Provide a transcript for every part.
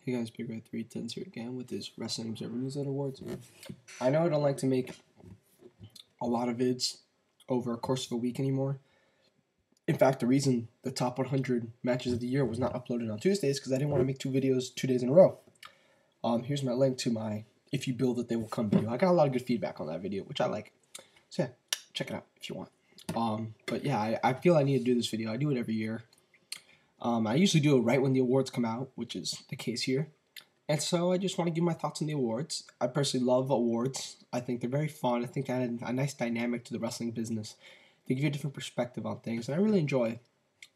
Hey guys, Big Red 310 here again with this Wrestling Observer Newsletter Awards. I know I don't like to make a lot of vids over a course of a week anymore. In fact, the reason the top 100 matches of the year was not uploaded on Tuesdays is because I didn't want to make 2 videos 2 days in a row. Here's my link to my If You Build It, They Will Come video. I got a lot of good feedback on that video, which I like. So yeah, check it out if you want. But yeah, I feel I need to do this video. I do it every year. I usually do it right when the awards come out, which is the case here. And so I just want to give my thoughts on the awards. I personally love awards. I think they're very fun. I think they add a nice dynamic to the wrestling business. They give you a different perspective on things. And I really enjoy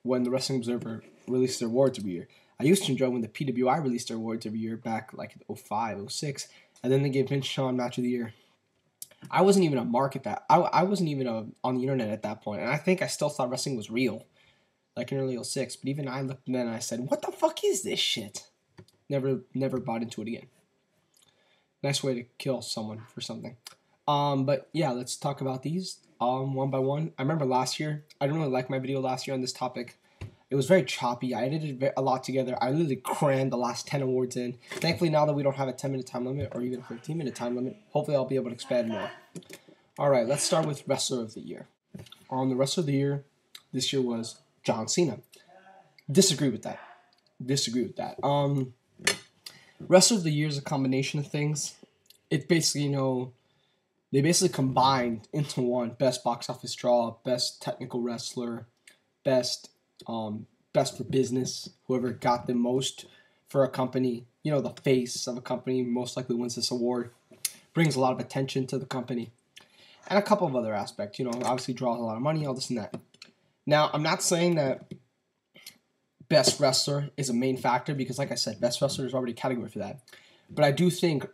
when the Wrestling Observer releases their awards every year. I used to enjoy when the PWI released their awards every year back like in 05, 06. And then they gave Vince Sean Match of the Year. I wasn't even a mark at that. I wasn't even on the internet at that point. And I think I still thought wrestling was real. Like in early 06, but even I looked at it and I said, what the fuck is this shit? Never bought into it again. Nice way to kill someone for something. But yeah, let's talk about these one by one. I remember last year, I didn't really like my video last year on this topic. It was very choppy. I edited a lot together. I literally crammed the last 10 awards in. Thankfully, now that we don't have a 10-minute time limit or even a 15-minute time limit, hopefully I'll be able to expand more. All right, let's start with Wrestler of the Year. The Wrestler of the Year this year was John Cena. Disagree with that. Wrestler of the Year is a combination of things. It basically, they basically combined into one: best box office draw, best technical wrestler, best for business. Whoever got the most for a company, the face of a company most likely wins this award. Brings a lot of attention to the company, and a couple of other aspects. Obviously draws a lot of money, all this and that. Now, I'm not saying that best wrestler is a main factor because, like I said, best wrestler is already a category for that. But I do think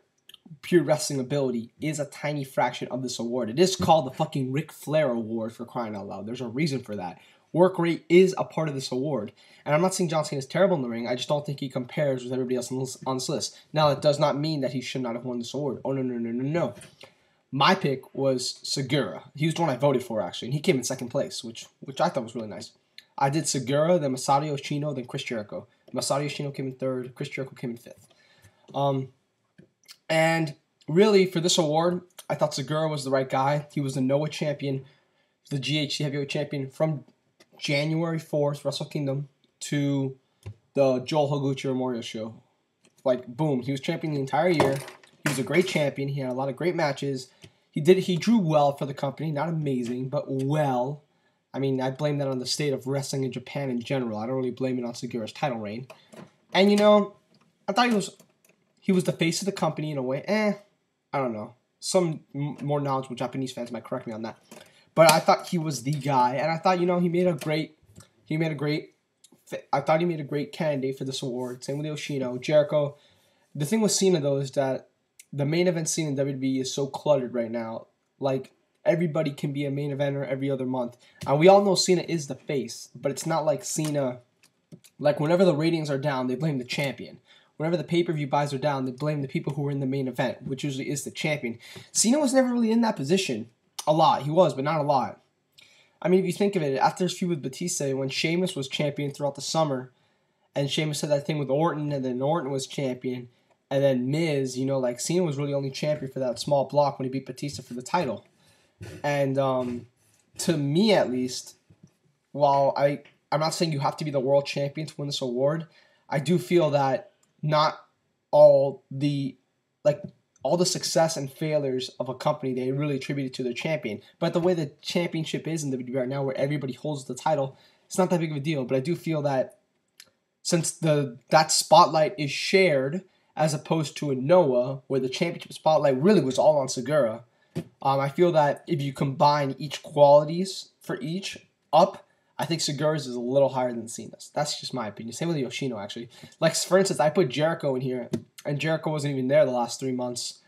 pure wrestling ability is a tiny fraction of this award. It is called the fucking Ric Flair Award, for crying out loud. There's a reason for that. Work rate is a part of this award. And I'm not saying John Cena is terrible in the ring. I just don't think he compares with everybody else on this list. Now, that does not mean that he should not have won this award. Oh, no. My pick was Sugiura. He was the one I voted for, actually, and he came in second place, which I thought was really nice. I did Sugiura, then Masato Yoshino, then Chris Jericho. Masato Yoshino came in third, Chris Jericho came in fifth. And really, for this award, I thought Sugiura was the right guy. He was the Noah champion, the GHC heavyweight champion from January 4th, Wrestle Kingdom, to the Joel Higuchi Memorial Show. Like, boom, he was champion the entire year. He was a great champion. He had a lot of great matches. He drew well for the company. Not amazing, but well. I mean, I blame that on the state of wrestling in Japan in general. I don't really blame it on Sugiura's title reign. And, I thought he was the face of the company in a way. I don't know. Some more knowledgeable Japanese fans might correct me on that. But I thought he was the guy. And I thought, he made a great candidate for this award. Same with Yoshino. Jericho. The thing with Cena, though, is that the main event scene in WWE is so cluttered right now. Like, everybody can be a main eventer every other month. And we all know Cena is the face, but it's not like Cena, like whenever the ratings are down, they blame the champion. Whenever the pay-per-view buys are down, they blame the people who are in the main event, which usually is the champion. Cena was never really in that position. A lot. He was, but not a lot. I mean, if you think of it, after his feud with Batista, when Sheamus was champion throughout the summer, and Sheamus had that thing with Orton, and then Orton was champion, and then Miz, Cena was really only champion for that small block when he beat Batista for the title. And to me, at least, while I'm not saying you have to be the world champion to win this award, I do feel that not all the success and failures of a company, they really attribute it to their champion. But the way the championship is in WWE right now, where everybody holds the title, it's not that big of a deal. But I do feel that since that spotlight is shared, as opposed to a Noah, where the championship spotlight really was all on Sugiura, I feel that if you combine each qualities for each up, I think Sugiura's is a little higher than Cena's. That's just my opinion. Same with Yoshino, actually. Like, for instance, I put Jericho in here, and Jericho wasn't even there the last 3 months.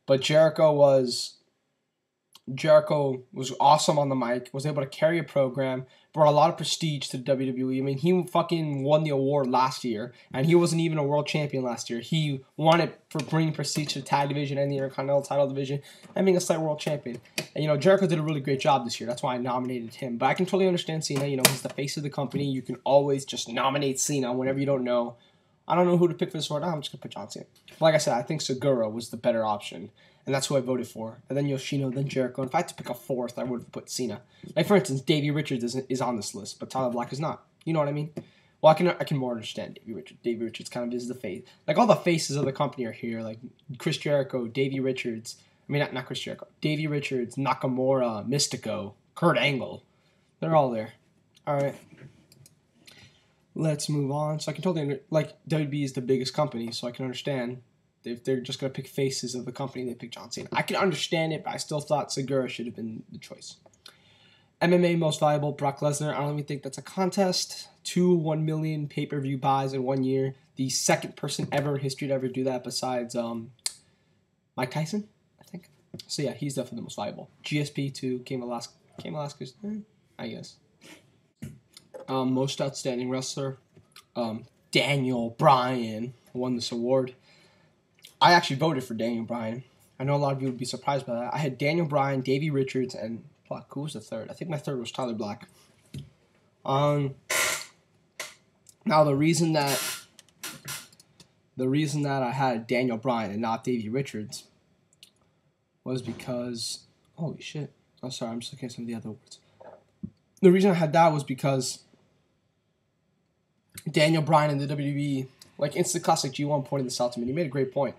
But Jericho was awesome on the mic, was able to carry a program, brought a lot of prestige to the WWE. I mean, he fucking won the award last year, and he wasn't even a world champion last year. He won it for bringing prestige to the tag division and the Intercontinental title division and being a slight world champion. And, Jericho did a really great job this year. That's why I nominated him. But I can totally understand Cena. He's the face of the company. You can always just nominate Cena whenever you don't know. I don't know who to pick for this one. I'm just going to put John Cena. Like I said, I think Sugiura was the better option. And that's who I voted for. And then Yoshino, then Jericho. And if I had to pick a fourth, I would have put Cena. Like, for instance, Davey Richards is on this list, but Tyler Black is not. You know what I mean? Well, I can more understand Davey Richards. Davey Richards kind of is the face. Like, all the faces of the company are here. Like, Chris Jericho, Davey Richards. I mean, not Chris Jericho. Davey Richards, Nakamura, Mystico, Kurt Angle. They're all there. All right. Let's move on. So I can totally, like, WB is the biggest company, so I can understand. If they're just going to pick faces of the company, they pick John Cena. I can understand it, but I still thought Sugiura should have been the choice. MMA most valuable, Brock Lesnar. I don't even think that's a contest. 1 million pay-per-view buys in 1 year. The second person ever in history to ever do that besides Mike Tyson, I think. So yeah, he's definitely the most valuable. GSP to Cain Velasquez, I guess. Most outstanding wrestler, Daniel Bryan won this award. I actually voted for Daniel Bryan. I know a lot of you would be surprised by that. I had Daniel Bryan, Davey Richards, and fuck, who was the third? I think my third was Tyler Black. Now the reason that I had Daniel Bryan and not Davey Richards was because holy shit. Oh, sorry, I'm just looking at some of the other words. The reason I had that was because Daniel Bryan in the WWE, like Instant Classic G1 pointed this out to me. He made a great point.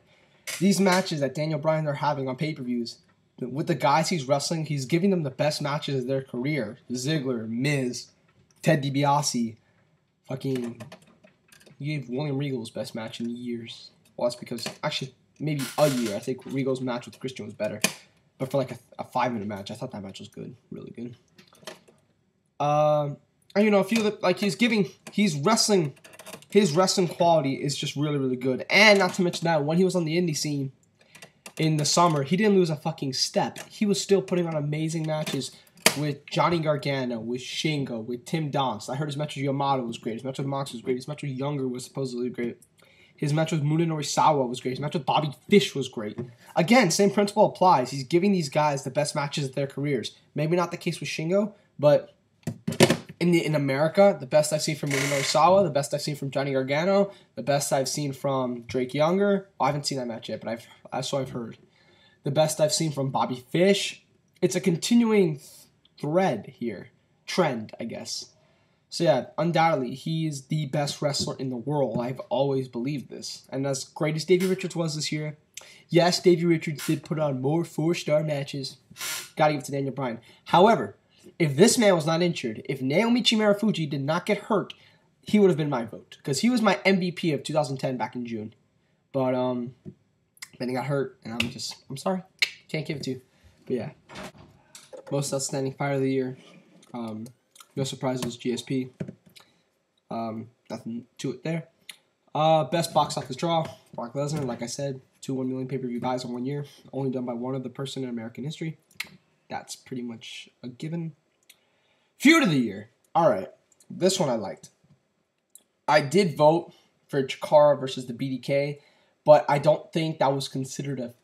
These matches that Daniel Bryan are having on pay-per-views, with the guys he's wrestling, he's giving them the best matches of their career. Ziggler, Miz, Ted DiBiase, fucking... He gave William Regal his best match in years. Well, that's because, actually, maybe a year. I think Regal's match with Christian was better. But for like a 5-minute match, I thought that match was good. Really good. And, you know, he's wrestling... His wrestling quality is just really, really good. And not to mention that, when he was on the indie scene in the summer, he didn't lose a fucking step. He was still putting on amazing matches with Johnny Gargano, with Shingo, with Tim Donst. I heard his match with Yamato was great. His match with Mox was great. His match with Younger was supposedly great. His match with Munenori Sawa was great. His match with Bobby Fish was great. Again, same principle applies. He's giving these guys the best matches of their careers. Maybe not the case with Shingo, but... In America, the best I've seen from Munenori Sawa, the best I've seen from Johnny Gargano, the best I've seen from Drake Younger. Well, I haven't seen that match yet, but I've heard. The best I've seen from Bobby Fish. It's a continuing thread here. Trend, I guess. So yeah, undoubtedly, he is the best wrestler in the world. I've always believed this. And as great as Davey Richards was this year, yes, Davey Richards did put on more 4-star matches. Gotta give it to Daniel Bryan. However, if this man was not injured, if Naomichi Marufuji did not get hurt, he would have been my vote. Because he was my MVP of 2010 back in June. But, then he got hurt, and I'm sorry. Can't give it to you. But yeah. Most outstanding fighter of the year. No surprises, GSP. Nothing to it there. Best box office draw, Brock Lesnar, like I said. 1 million pay-per-view buys in 1 year. Only done by one other person in American history. That's pretty much a given. Feud of the year. Alright. This one I liked. I did vote for Chikara versus the BDK, but I don't think that was considered a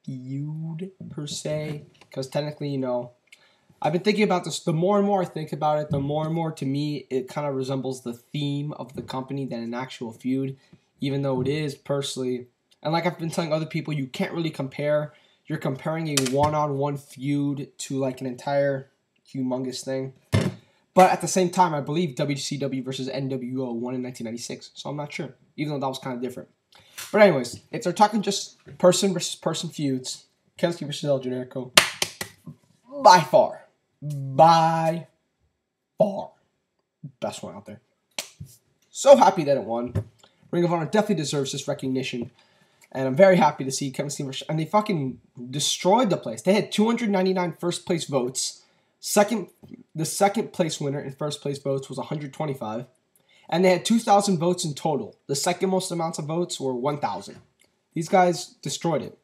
feud per se. Because technically, you know, I've been thinking about this. The more and more I think about it, the more and more to me it kind of resembles the theme of the company than an actual feud. Even though it is personally. And like I've been telling other people, you can't really compare. You're comparing a one-on-one feud to like an entire humongous thing. But at the same time, I believe WCW versus NWO won in 1996. So I'm not sure, even though that was kind of different. But anyways, if they're talking just person versus person feuds, Kensuke versus El Generico, by far, best one out there. So happy that it won. Ring of Honor definitely deserves this recognition. And I'm very happy to see Kevin Steen, and they fucking destroyed the place. They had 299 first place votes. The second place winner in first place votes was 125. And they had 2,000 votes in total. The second most amounts of votes were 1,000. These guys destroyed it.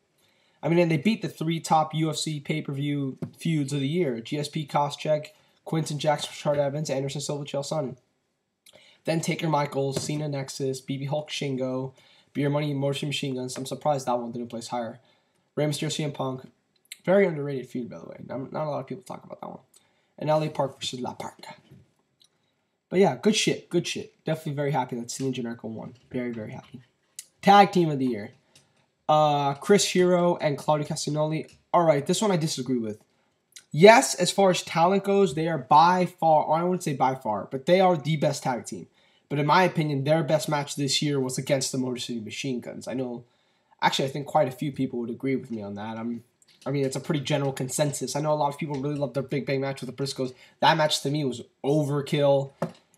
I mean, and they beat the 3 top UFC pay-per-view feuds of the year. GSP Koscheck, Quinton Jackson, Rashad Evans, Anderson Silva, Chael Sonnen. Then Taker Michaels, Cena Nexus, BB Hulk Shingo, Beer Money, Motion Machine Guns. I'm surprised that one didn't place higher. Rey Mysterio, CM Punk. Very underrated feud, by the way. Not a lot of people talk about that one. And LA Park versus La Parka. But yeah, good shit. Good shit. Definitely very happy that Steen and Generico won. Very, very happy. Tag Team of the Year. Chris Hero and Claudio Castagnoli. Alright, this one I disagree with. Yes, as far as talent goes, they are by far, or I wouldn't say by far, but they are the best tag team. But in my opinion, their best match this year was against the Motor City Machine Guns. I know, actually, I think quite a few people would agree with me on that. I mean, it's a pretty general consensus. I know a lot of people really love their Big Bang match with the Briscoes. That match to me was overkill,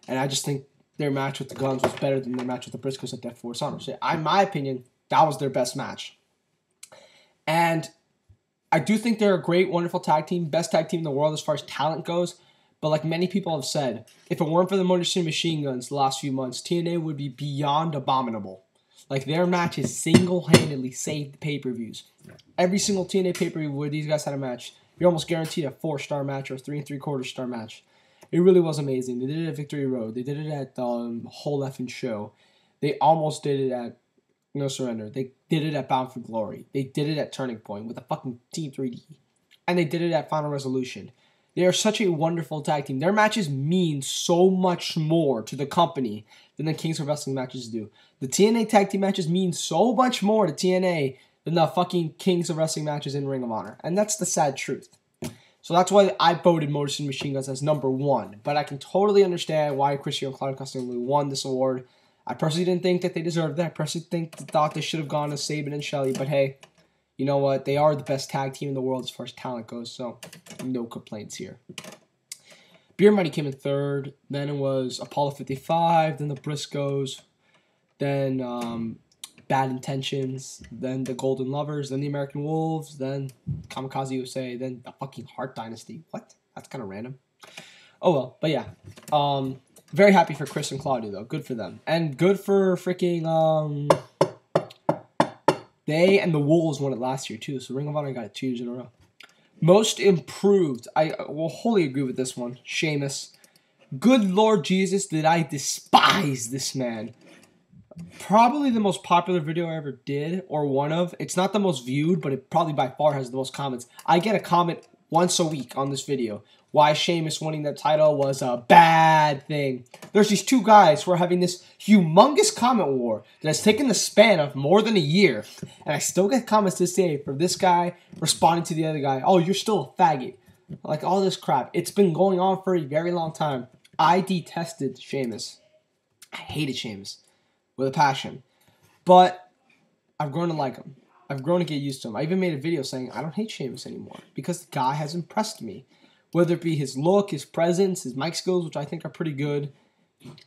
and I just think their match with the Guns was better than their match with the Briscoes at Death Force Honor. So, in my opinion, that was their best match. And I do think they're a great, wonderful tag team, best tag team in the world as far as talent goes. But like many people have said, if it weren't for the Motor City Machine Guns the last few months, TNA would be beyond abominable. Like, their matches single-handedly saved the pay-per-views. Every single TNA pay-per-view where these guys had a match, you're almost guaranteed a 4-star match or a 3 3/4 star match. It really was amazing. They did it at Victory Road. They did it at the whole effing show. They almost did it at No Surrender. They did it at Bound for Glory. They did it at Turning Point with a fucking Team 3D. And they did it at Final Resolution. They are such a wonderful tag team. Their matches mean so much more to the company than the Kings of Wrestling matches do. The TNA tag team matches mean so much more to TNA than the fucking Kings of Wrestling matches in Ring of Honor. And that's the sad truth. So that's why I voted Motor City Machine Guns as number 1. But I can totally understand why Chris Hero and Claudio Castagnoli won this award. I personally didn't think that they deserved it. I personally thought they should have gone to Sabin and Shelley. But hey, you know what? They are the best tag team in the world as far as talent goes. So no complaints here. Beer Money came in 3rd. Then it was Apollo 55. Then the Briscoes. Then Bad Intentions. Then the Golden Lovers. Then the American Wolves. Then Kamikaze USA. Then the fucking Hart Dynasty. What? That's kind of random. Oh well. But yeah. Very happy for Chris and Claudio, though. Good for them. And good for freaking, they and the Wolves won it last year, too. So Ring of Honor got it 2 years in a row. Most improved. I will wholly agree with this one. Sheamus. Good Lord Jesus, did I despise this man. Probably the most popular video I ever did, or one of. It's not the most viewed, but it probably by far has the most comments. I get a comment once a week on this video. Why Sheamus winning that title was a bad thing. There's these two guys who are having this humongous comment war that has taken the span of more than a year. And I still get comments this day from this guy responding to the other guy. Oh, you're still a faggot. Like all this crap. It's been going on for a very long time. I detested Sheamus. I hated Sheamus with a passion. But I've grown to like him. I've grown to get used to him. I even made a video saying I don't hate Sheamus anymore because the guy has impressed me. Whether it be his look, his presence, his mic skills, which I think are pretty good.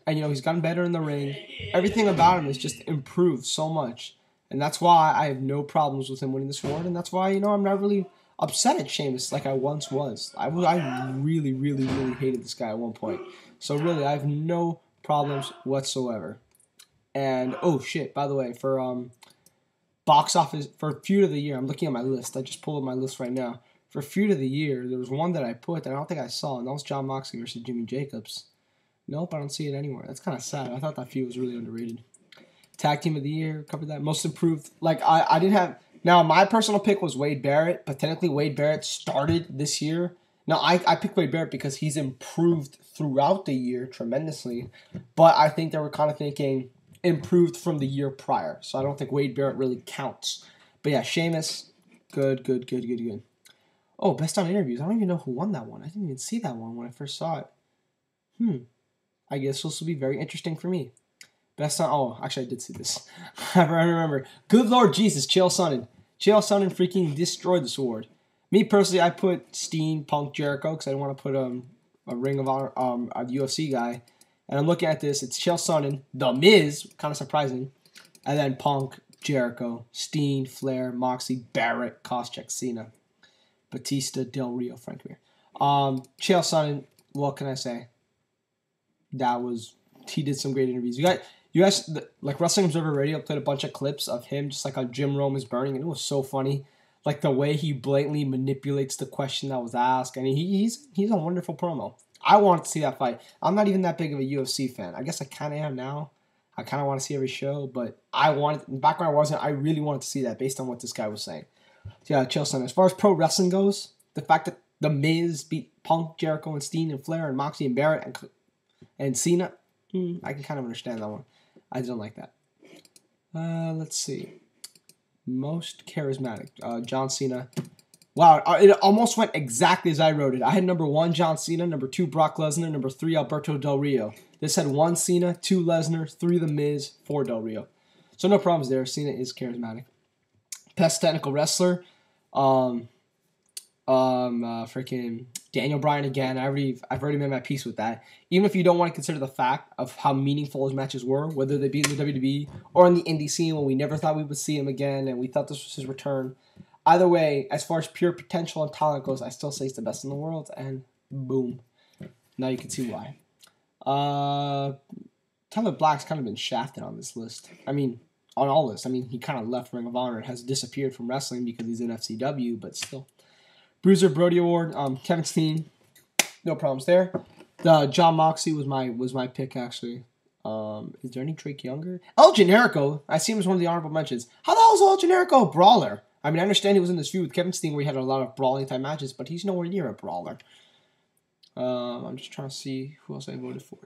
And, you know, he's gotten better in the ring. Everything about him has just improved so much. And that's why I have no problems with him winning this award. And that's why, you know, I'm not really upset at Sheamus like I once was. I really, really, really hated this guy at one point. So, really, I have no problems whatsoever. And, oh, shit, by the way, for box office, for Feud of the Year, I'm looking at my list. I just pulled up my list right now. For Feud of the Year, there was one that I put that I don't think I saw, and that was Jon Moxley versus Jimmy Jacobs. Nope, I don't see it anywhere. That's kind of sad. I thought that feud was really underrated. Tag Team of the Year, covered that. Most improved. Like, I didn't have... Now, my personal pick was Wade Barrett, but technically Wade Barrett started this year. Now, I picked Wade Barrett because he's improved throughout the year tremendously, but I think they were kind of thinking improved from the year prior, so I don't think Wade Barrett really counts. But yeah, Sheamus, good. Oh, Best on Interviews. I don't even know who won that one. I didn't even see that one when I first saw it. I guess this will be very interesting for me. Best on... Oh, actually, I did see this. I remember. Good Lord Jesus, Chael Sonnen. Chael Sonnen freaking destroyed this award. Me, personally, I put Steen, Punk, Jericho, because I didn't want to put a Ring of Honor, a UFC guy. And I'm looking at this. It's Chael Sonnen, The Miz, kind of surprising. And then Punk, Jericho, Steen, Flair, Moxley, Barrett, Koscheck, Cena. Batista, Del Rio, Frank Mir. Chael Sonnen, what can I say? He did some great interviews. You guys, like Wrestling Observer Radio played a bunch of clips of him just like on Jim Rome is Burning, and it was so funny. Like the way he blatantly manipulates the question that was asked. I mean, he's a wonderful promo. I wanted to see that fight. I'm not even that big of a UFC fan. I guess I kind of am now. I kind of want to see every show, but back when I wasn't, I really wanted to see that based on what this guy was saying. Yeah, Chael Sonnen. As far as pro wrestling goes, the fact that The Miz beat Punk, Jericho, and Steen, and Flair, and Moxley, and Barrett, and And Cena, I can kind of understand that one. I didn't like that. Let's see. Most charismatic. John Cena. Wow, it almost went exactly as I wrote it. I had number 1, John Cena, number 2, Brock Lesnar, number 3, Alberto Del Rio. This had 1 Cena, 2 Lesnar, 3 The Miz, 4 Del Rio. So no problems there. Cena is charismatic. Best technical wrestler. Freaking Daniel Bryan again. I've already made my peace with that. Even if you don't want to consider the fact of how meaningful his matches were, whether they be in the WWE or in the indie scene when we never thought we would see him again and we thought this was his return. Either way, as far as pure potential and talent goes, I still say he's the best in the world, and boom. Now you can see why. Tyler Black's kind of been shafted on this list. I mean, on all this. I mean, he kind of left Ring of Honor and has disappeared from wrestling because he's in FCW, but still. Bruiser Brody Award, Kevin Steen, no problems there. John Moxley was my pick, actually. Is there any Drake Younger? El Generico, I see him as one of the honorable mentions. How the hell is El Generico a brawler? I mean, I understand he was in this feud with Kevin Steen where he had a lot of brawling type matches, but he's nowhere near a brawler. I'm just trying to see who else I voted for.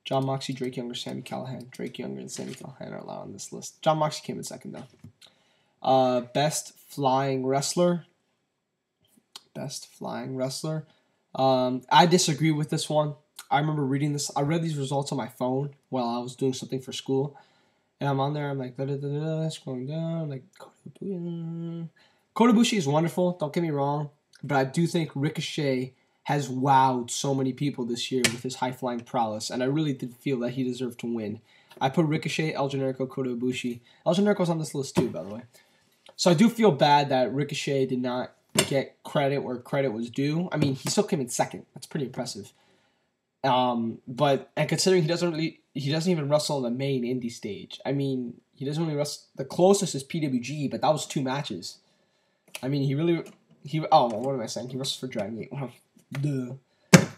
John Moxley, Drake Younger, Sami Callihan. Drake Younger and Sami Callihan are allowed on this list. John Moxley came in second, though. Best flying wrestler. Best flying wrestler. I disagree with this one. I remember reading this. I read these results on my phone while I was doing something for school. And I'm on there, I'm like, scrolling down, I'm like, Kota Ibushi is wonderful, don't get me wrong, but I do think Ricochet has wowed so many people this year with his high-flying prowess, and I really did feel that he deserved to win. I put Ricochet, El Generico, Kota Ibushi. El Generico's on this list too, by the way. So I do feel bad that Ricochet did not get credit where credit was due. I mean, he still came in second. That's pretty impressive. But considering he doesn't even wrestle on the main indie stage. I mean, he doesn't really wrestle. The closest is PWG, but that was 2 matches. I mean, what am I saying? He wrestles for Dragon Gate. Duh.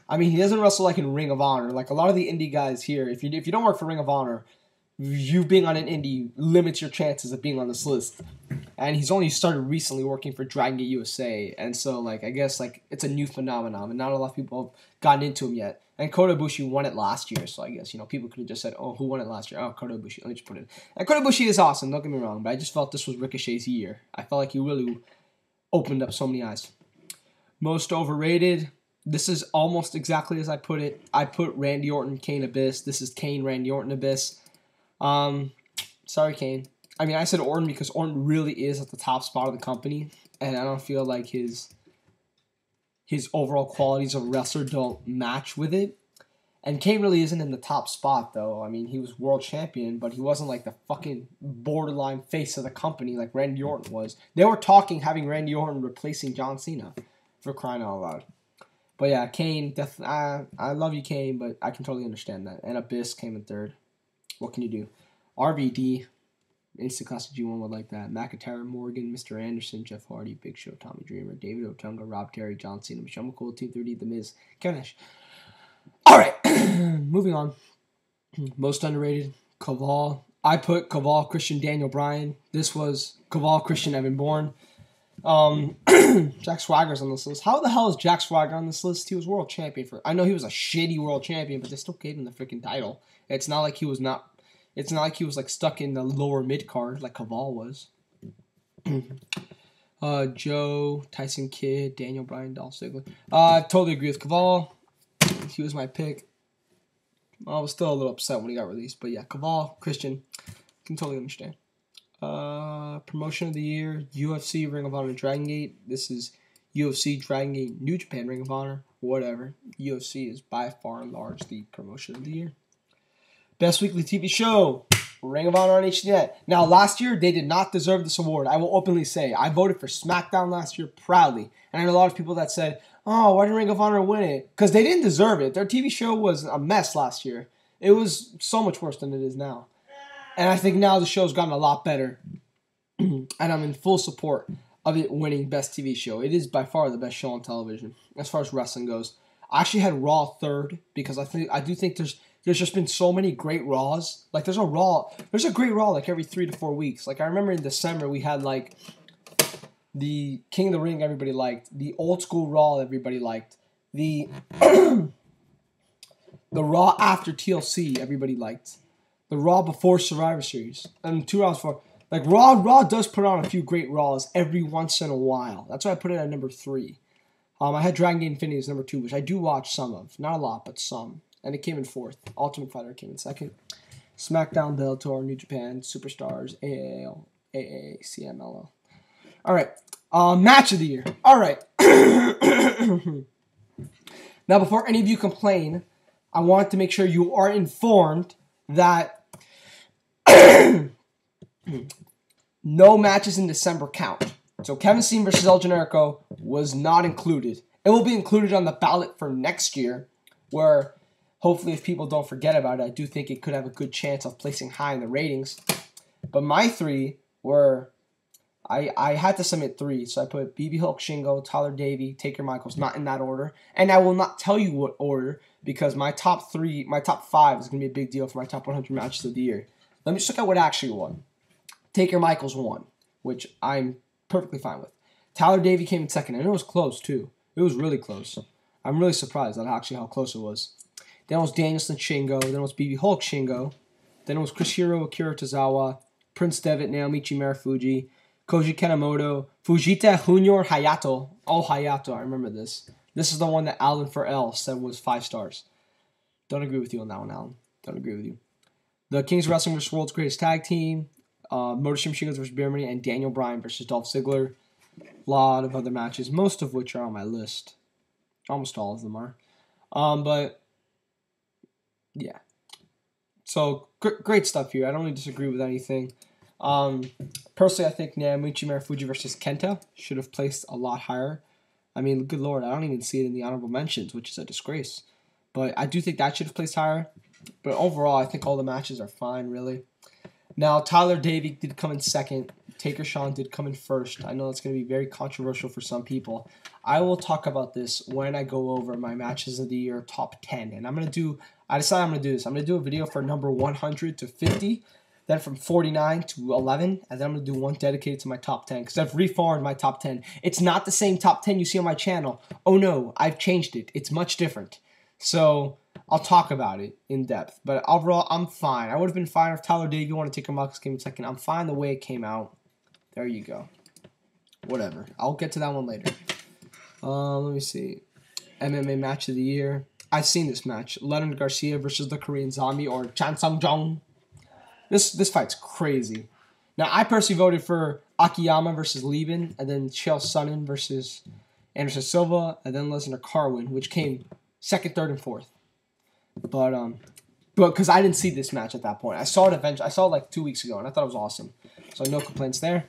I mean, he doesn't wrestle like in Ring of Honor. Like a lot of the indie guys here, if you don't work for Ring of Honor, you being on an indie limits your chances of being on this list. And he's only started recently working for Dragon Gate USA, and so like I guess like it's a new phenomenon, and not a lot of people have gotten into him yet. And Kota Ibushi won it last year, so I guess, people could have just said, oh, who won it last year? Oh, Kota Ibushi. Let me just put it. And Kota Ibushi is awesome, don't get me wrong, but I just felt this was Ricochet's year. I felt like he really opened up so many eyes. Most overrated. This is almost exactly as I put it. I put Randy Orton, Kane, Abyss. This is Kane, Randy Orton, Abyss. Sorry, Kane. I mean, I said Orton because Orton really is at the top spot of the company, and I don't feel like his overall qualities of a wrestler don't match with it. And Kane really isn't in the top spot, though. I mean, he was world champion, but he wasn't like the fucking borderline face of the company like Randy Orton was. They were talking having Randy Orton replacing John Cena, for crying out loud. But yeah, Kane, I love you, Kane, but I can totally understand that. And Abyss came in third. What can you do? RVD, Instant Classic G1 would like that. McIntyre, Morgan, Mr. Anderson, Jeff Hardy, Big Show, Tommy Dreamer, David Otunga, Rob Terry, John Cena, Michelle McCool, Team 30, The Miz, Kevin Nash. Alright, moving on. Most underrated, Caval. I put Caval, Christian, Daniel Bryan. This was Caval, Christian, Evan Bourne. Jack Swagger's on this list. How the hell is Jack Swagger on this list? He was world champion I know he was a shitty world champion, but they still gave him the freaking title. It's not like he was like stuck in the lower mid card like Caval was. Joe, Tyson Kidd, Daniel Bryan, Dolph Ziggler. Totally agree with Caval. He was my pick. I was still a little upset when he got released, but yeah, Caval, Christian, can totally understand. Promotion of the year, UFC, Ring of Honor, Dragon Gate. This is UFC, Dragon Gate, New Japan, Ring of Honor, whatever. UFC is by far and large the promotion of the year. Best weekly TV show, Ring of Honor on HDNet. Now, last year, they did not deserve this award. I will openly say, I voted for SmackDown last year proudly. And I know a lot of people that said, oh, why did Ring of Honor win it? Because they didn't deserve it. Their TV show was a mess last year. It was so much worse than it is now. And I think now the show's gotten a lot better. And I'm in full support of it winning Best TV Show. It is by far the best show on television as far as wrestling goes. I actually had Raw third because I do think there's just been so many great Raws. Like there's a great Raw like every 3 to 4 weeks. Like I remember in December we had like the King of the Ring everybody liked, the old school Raw everybody liked, the The Raw after TLC, everybody liked. The Raw before Survivor Series. And 2 hours before. Like, Raw does put on a few great Raws every once in a while. That's why I put it at number 3. I had Dragon Gate Infinity as number 2, which I do watch some of. Not a lot, but some. And it came in 4th. Ultimate Fighter came in 2nd. SmackDown, Bellator, New Japan, Superstars, AAL, AA, CMLL. Alright. Match of the year. Alright. Now, before any of you complain, I want to make sure you are informed that no matches in December count. So Kevin Steen versus El Generico was not included. It will be included on the ballot for next year, where hopefully if people don't forget about it, I do think it could have a good chance of placing high in the ratings. But my 3 were, I had to submit 3, so I put BB Hulk, Shingo, Tyler Davey, Taker Michaels, not in that order. And I will not tell you what order, because my top 5 is going to be a big deal for my top 100 matches of the year. Let me just look at what actually won. Taker Michaels won, which I'm perfectly fine with. Tyler Davey came in 2nd, and it was close too. It was really close. I'm really surprised at actually how close it was. Then it was Danielson Shingo, then it was BB Hulk Shingo, then it was Chris Hero, Akira Tozawa, Prince Devitt, Naomichi Marufuji, Koji Kanemoto, Fujita Junior Hayato. Oh, Hayato, I remember this. This is the one that Alan for L said was 5 stars. Don't agree with you on that one, Alan. Don't agree with you. The Kings of Wrestling vs. World's Greatest Tag Team, Motor Machine Guns vs. Beer Money, and Daniel Bryan versus Dolph Ziggler. A lot of other matches, most of which are on my list. Almost all of them are. But, yeah. So, great stuff here. I don't really disagree with anything. Personally, I think Naomichi Marufuji versus Kenta should have placed a lot higher. I mean, good lord, I don't even see it in the honorable mentions, which is a disgrace. But I do think that should have placed higher. But overall, I think all the matches are fine, really. Now, Tyler Davey did come in 2nd. Taker Sean did come in 1st. I know it's going to be very controversial for some people. I will talk about this when I go over my matches of the year top 10. And I decided I'm going to do this. I'm going to do a video for number 100 to 50. Then from 49 to 11, and then I'm going to do one dedicated to my top 10, because I've reformed my top 10. It's not the same top 10 you see on my channel. Oh no, I've changed it. It's much different. So, I'll talk about it in depth. But overall, I'm fine. I would have been fine if Tyler Davey wanted to take a Marcus came in 2nd. I'm fine the way it came out. There you go. Whatever. I'll get to that one later. Let me see. MMA match of the year. I've seen this match. Leonard Garcia versus the Korean Zombie, or Chan Sung Jung. This fight's crazy. Now, I personally voted for Akiyama versus Lieben, and then Chael Sonnen versus Anderson Silva, and then Lesnar Carwin, which came 2nd, 3rd, and 4th. But because I didn't see this match at that point. I saw it eventually. I saw it like 2 weeks ago, and I thought it was awesome. So no complaints there.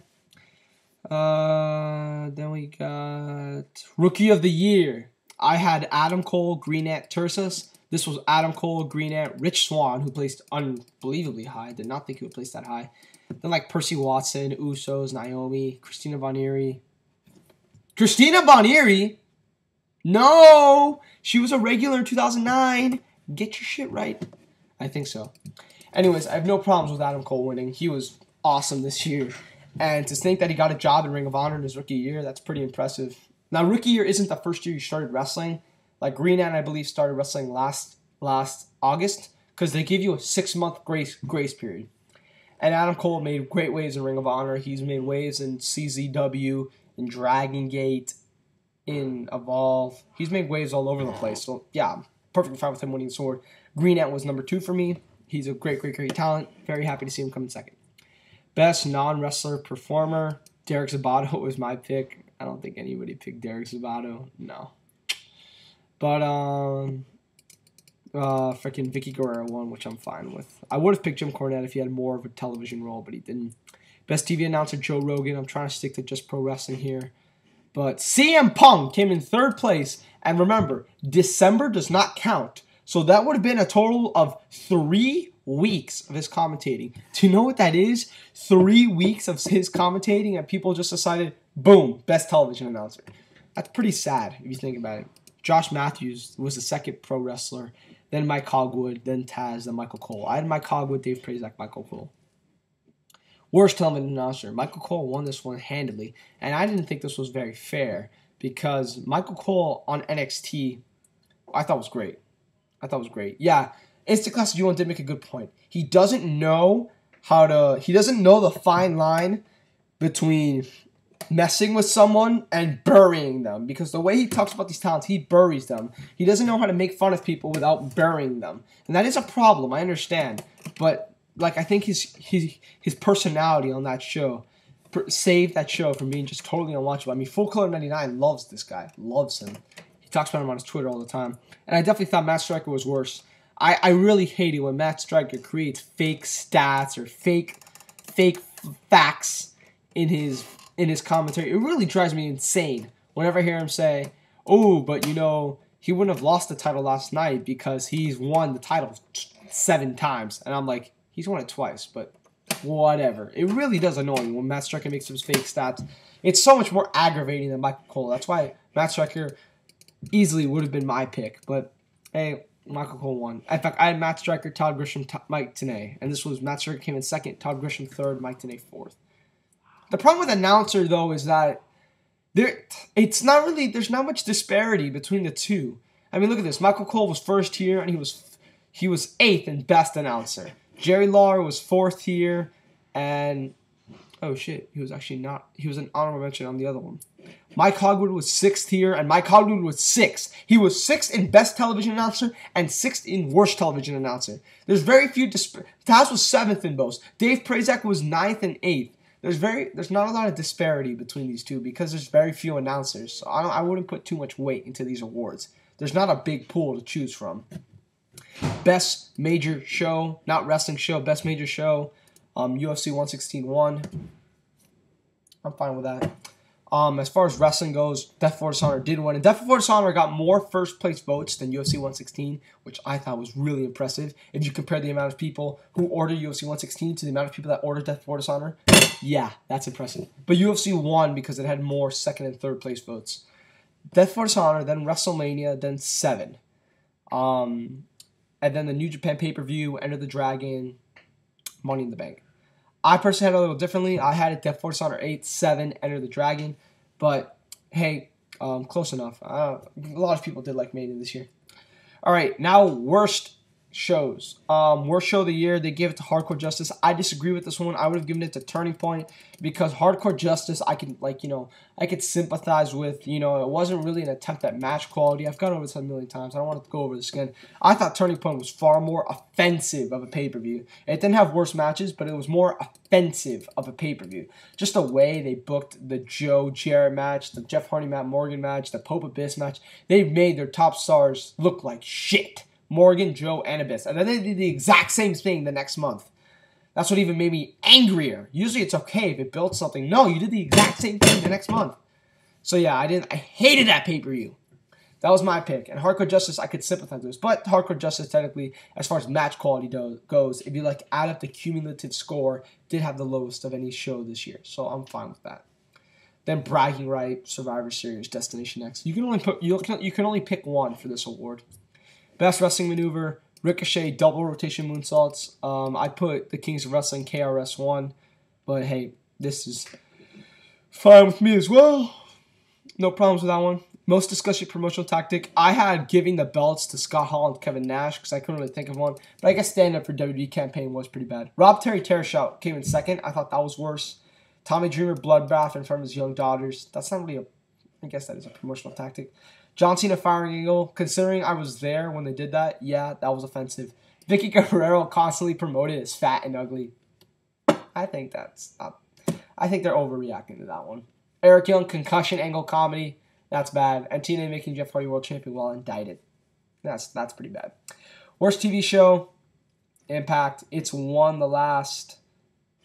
Then we got Rookie of the Year. I had Adam Cole, Green Ant, Tursas. This was Adam Cole, Green Ant, Rich Swann, who placed unbelievably high. Did not think he would place that high. Then like Percy Watson, Usos, Naomi, Christina Von Eerie. Christina Von Eerie? No! She was a regular in 2009. Get your shit right. I think so. Anyways, I have no problems with Adam Cole winning. He was awesome this year. And to think that he got a job in Ring of Honor in his rookie year, that's pretty impressive. Now, rookie year isn't the first year you started wrestling. Like Green Ant, I believe, started wrestling last August, because they give you a 6-month grace period. And Adam Cole made great waves in Ring of Honor. He's made waves in CZW, in Dragon Gate, in Evolve. He's made waves all over the place. So, yeah, I'm perfectly fine with him winning the sword. Green Ant was number 2 for me. He's a great talent. Very happy to see him come in 2nd. Best non-wrestler performer, Derek Sabato was my pick. I don't think anybody picked Derek Sabato. No. But, freaking Vicky Guerrero won, which I'm fine with. I would have picked Jim Cornette if he had more of a television role, but he didn't. Best TV announcer, Joe Rogan. I'm trying to stick to just pro wrestling here. But CM Punk came in 3rd place. And remember, December does not count. So that would have been a total of 3 weeks of his commentating. Do you know what that is? 3 weeks of his commentating, and people just decided, boom, best television announcer. That's pretty sad if you think about it. Josh Matthews was the 2nd pro wrestler, then Mike Hogwood, then Taz, then Michael Cole. I had Mike Hogwood, Dave Prazak, Michael Cole. Worst television announcer. Michael Cole won this one handedly, and I didn't think this was very fair because Michael Cole on NXT, I thought was great. I thought it was great. Yeah, Instant Classic G1 did make a good point. He doesn't know he doesn't know the fine line between messing with someone and burying them, because the way he talks about these talents, he buries them. He doesn't know how to make fun of people without burying them, and that is a problem. I understand, but like I think his personality on that show saved that show from being just totally unwatchable. I mean, Full Color 99 loves this guy, loves him. He talks about him on his Twitter all the time, and I definitely thought Matt Striker was worse. I really hate it when Matt Striker creates fake stats or fake facts in his commentary. It really drives me insane whenever I hear him say, "Oh, but you know, he wouldn't have lost the title last night because he's won the title 7 times." And I'm like, he's won it twice, but whatever. It really does annoy me when Matt Striker makes those fake stats. It's so much more aggravating than Michael Cole. That's why Matt Striker easily would have been my pick. But hey, Michael Cole won. In fact, I had Matt Striker, Todd Grisham, Mike Tenay. And this was Matt Striker came in second, Todd Grisham third, Mike Tenay fourth. The problem with announcer, though, is that there's not much disparity between the two. I mean, look at this. Michael Cole was first here, and he was 8th in best announcer. Jerry Lawler was 4th here, and oh shit, he was actually not. He was an honorable mention on the other one. Mike Hogwood was 6th here, and Mike Hogwood was 6th. He was 6th in best television announcer and 6th in worst television announcer. There's very few Taz was 7th in both. Dave Prazak was 9th and 8th. There's not a lot of disparity between these two because there's very few announcers. So I wouldn't put too much weight into these awards. There's not a big pool to choose from. Best major show, not wrestling show, best major show, UFC 116 won. I'm fine with that. As far as wrestling goes, Death Before Dishonor did win. And Death Before Dishonor got more first place votes than UFC 116, which I thought was really impressive. If you compare the amount of people who ordered UFC 116 to the amount of people that ordered Death Before Dishonor, yeah, that's impressive. But UFC won because it had more second and third place votes. Death Before Dishonor, then WrestleMania, then 7. And then the New Japan pay-per-view, Enter the Dragon, Money in the Bank. I personally had it a little differently. I had it Death Before Dishonor 8, 7, Enter the Dragon. But, hey, close enough. A lot of people did like Mania this year. All right, now worst shows. Worst show of the year, they gave it to Hardcore Justice. I disagree with this one. I would have given it to Turning Point because Hardcore Justice, I could sympathize with. It wasn't really an attempt at match quality. I've gone over this a million times. I don't want to go over this again. I thought Turning Point was far more offensive of a pay-per-view. It didn't have worse matches, but it was more offensive of a pay-per-view. Just the way they booked the Joe Jarrett match, the Jeff Hardy Matt Morgan match, the Pope Abyss match. They made their top stars look like shit. Morgan, Joe, and Abyss. And then they did the exact same thing the next month. That's what even made me angrier. Usually it's okay if it builds something. No, you did the exact same thing the next month. So yeah, I hated that pay-per-view. That was my pick. And Hardcore Justice, I could sympathize with this. But Hardcore Justice, technically, as far as match quality goes, if you add up the cumulative score, did have the lowest of any show this year. So I'm fine with that. Then Bragging Right, Survivor Series, Destination X. You can only pick one for this award. Best Wrestling Maneuver, Ricochet, Double Rotation Moonsaults. I put the Kings of Wrestling, KRS 1. But hey, this is fine with me as well. No problems with that one. Most discussed promotional tactic. I had giving the belts to Scott Hall and Kevin Nash because I couldn't really think of one. But I guess stand up for WWE campaign was pretty bad. Rob Terry Shout came in second. I thought that was worse. Tommy Dreamer Bloodbath in front of his young daughters. That's not really I guess that is a promotional tactic. John Cena Firing Eagle, considering I was there when they did that, yeah, that was offensive. Vicky Guerrero constantly promoted as fat and ugly. I think they're overreacting to that one. Eric Young, Concussion Angle Comedy, that's bad. And TNA making Jeff Hardy World Champion while indicted. That's pretty bad. Worst TV show, Impact. It's won the last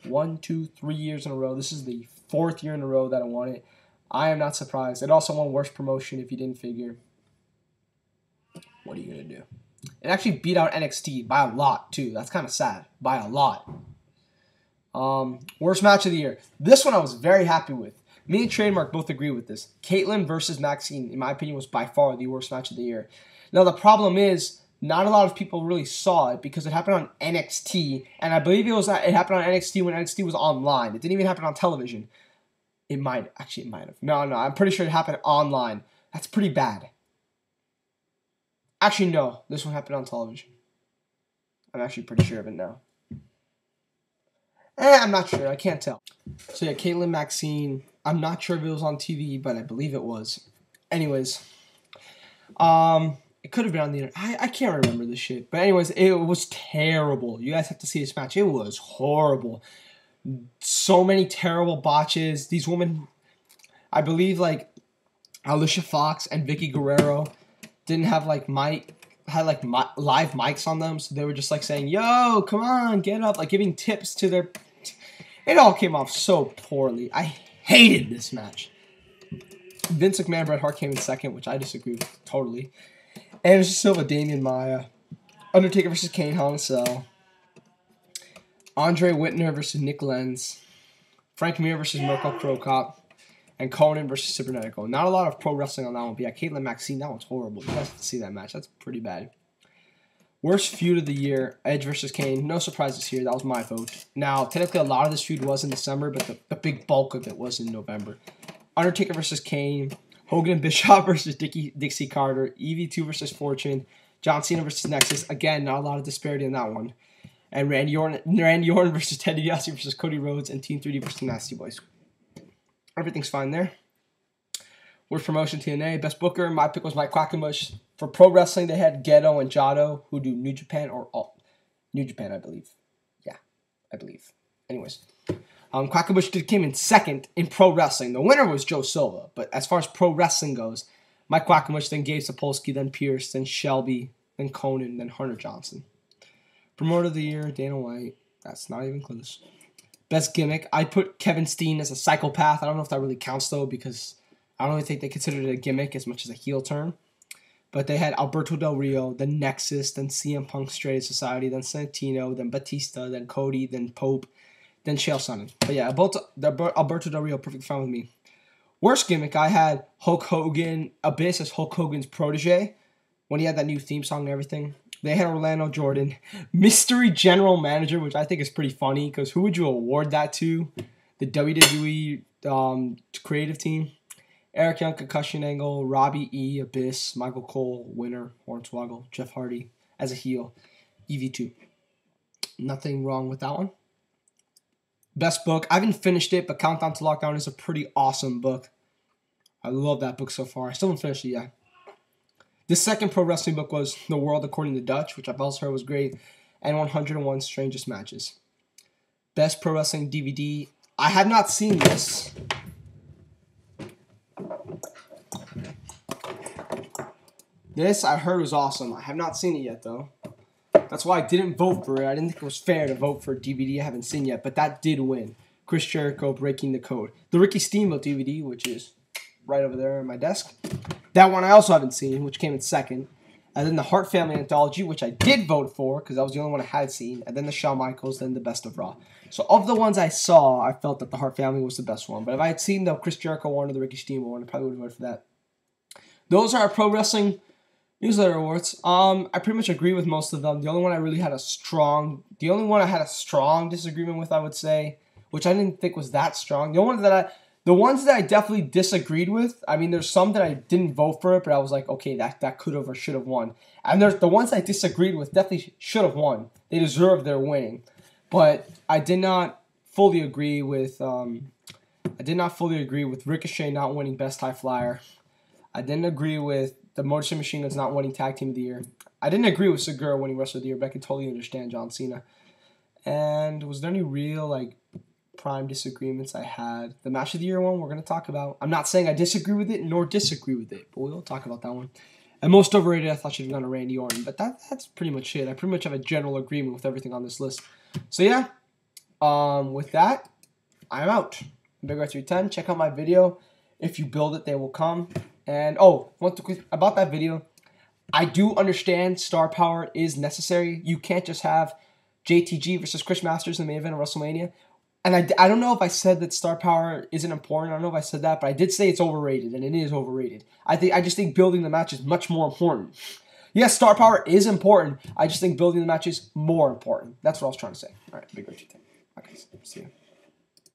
1, 2, 3 years in a row. This is the 4th year in a row that I won it. I am not surprised. It also won Worst Promotion if you didn't figure. What are you going to do? It actually beat out NXT by a lot, too. That's kind of sad. By a lot. Worst Match of the Year. This one I was very happy with. Me and Trademark both agree with this. Caitlyn versus Maxine, in my opinion, was by far the worst match of the year. Now, the problem is, not a lot of people really saw it because it happened on NXT. And I believe it happened on NXT when NXT was online. It didn't even happen on television. It might have. No, I'm pretty sure it happened online. That's pretty bad. Actually, no. This one happened on television. I'm actually pretty sure of it now. I'm not sure. I can't tell. So yeah, Caitlin Maxine. I'm not sure if it was on TV, but I believe it was. Anyways, it could have been on the internet. I can't remember this shit. But anyways, it was terrible. You guys have to see this match. It was horrible. So many terrible botches. These women, I believe, like Alicia Fox and Vicky Guerrero didn't have like live mics on them, so they were just like saying, "Yo, come on, get up," like giving tips to their. It all came off so poorly. I hated this match. Vince McMahon, Bret Hart came in second, which I disagree with totally. Anderson Silva, Damian Maya, Undertaker versus Kane, Hell in a Cell, Andre Whitner versus Nick Lenz, Frank Mir versus Mirko Cro Cop, and Conan versus Cybernetico. Not a lot of pro wrestling on that one, but yeah, Caitlin Maxine, that one's horrible. You guys have to see that match. That's pretty bad. Worst feud of the year, Edge versus Kane. No surprises here. That was my vote. Now, technically, a lot of this feud was in December, but the big bulk of it was in November. Undertaker versus Kane, Hogan and Bischoff versus Dixie Carter, EV2 versus Fortune, John Cena versus Nexus. Again, not a lot of disparity in that one. And Randy Orton versus Ted DiBiase versus Cody Rhodes, and Team 3D versus Nasty Boys. Everything's fine there. Worst promotion, TNA. Best Booker, my pick was Mike Quackenbush. For pro wrestling, they had Gedo and Jado, who do New Japan New Japan, I believe. Yeah, I believe. Anyways, Quackenbush came in second in pro wrestling. The winner was Joe Silva, but as far as pro wrestling goes, Mike Quackenbush, then Gabe Sapolsky, then Pierce, then Shelby, then Conan, then Hunter Johnson. Promoter of the year, Dana White. That's not even close. Best gimmick, I put Kevin Steen as a psychopath. I don't know if that really counts, though, because I don't really think they considered it a gimmick as much as a heel turn. But they had Alberto Del Rio, then Nexus, then CM Punk Straight Edge Society, then Santino, then Batista, then Cody, then Pope, then Chael Sonnen. But yeah, Alberto Del Rio, perfect fine with me. Worst gimmick, I had Hulk Hogan, Abyss as Hulk Hogan's protege, when he had that new theme song and everything. They had Orlando Jordan, Mystery General Manager, which I think is pretty funny, because who would you award that to? The WWE creative team? Eric Young, Concussion Angle, Robbie E, Abyss, Michael Cole, Winner, Hornswoggle, Jeff Hardy as a heel, EV2. Nothing wrong with that one. Best book, I haven't finished it, but Countdown to Lockdown is a pretty awesome book. I love that book so far. I still haven't finished it yet. The second pro wrestling book was The World According to Dutch, which I've also heard was great, and 101 Strangest Matches. Best pro wrestling DVD, I have not seen this. This I heard was awesome. I have not seen it yet, though. That's why I didn't vote for it. I didn't think it was fair to vote for a DVD I haven't seen yet, but that did win. Chris Jericho, Breaking the Code. The Ricky Steamboat DVD, which is right over there on my desk. That one I also haven't seen, which came in second. And then the Hart Family Anthology, which I did vote for, because that was the only one I had seen. And then the Shawn Michaels, then the Best of Raw. So of the ones I saw, I felt that the Hart Family was the best one. But if I had seen the Chris Jericho one or the Ricky Steamboat one, I probably would have voted for that. Those are our Pro Wrestling Newsletter Awards. I pretty much agree with most of them. The only one I really had a strong disagreement with, I would say, which I didn't think was that strong. The ones that I definitely disagreed with, I mean, there's some that I didn't vote for it, but I was like, okay, that could have or should have won. And there's the ones I disagreed with definitely should have won. They deserve their winning. But I did not fully agree with Ricochet not winning Best High Flyer. I didn't agree with the Motor City Machine Guns not winning Tag Team of the Year. I didn't agree with Sugiura winning Wrestler of the Year, but I can totally understand John Cena. And was there any real, prime disagreements I had? The Match of the Year one we're going to talk about. I'm not saying I disagree with it nor disagree with it, but we'll talk about that one. And most overrated, I thought should have gone to Randy Orton, but that's pretty much it. I pretty much have a general agreement with everything on this list. So yeah, with that, I'm out. Big Red 310. Check out my video. If you build it, they will come. And about that video, I do understand star power is necessary. You can't just have JTG versus Chris Masters in the main event of WrestleMania. And I don't know if I said that star power isn't important. I don't know if I said that, but I did say it's overrated, and it is overrated. I just think building the match is much more important. Yes, star power is important. I just think building the match is more important. That's what I was trying to say. All right, big Richard. Okay, see you.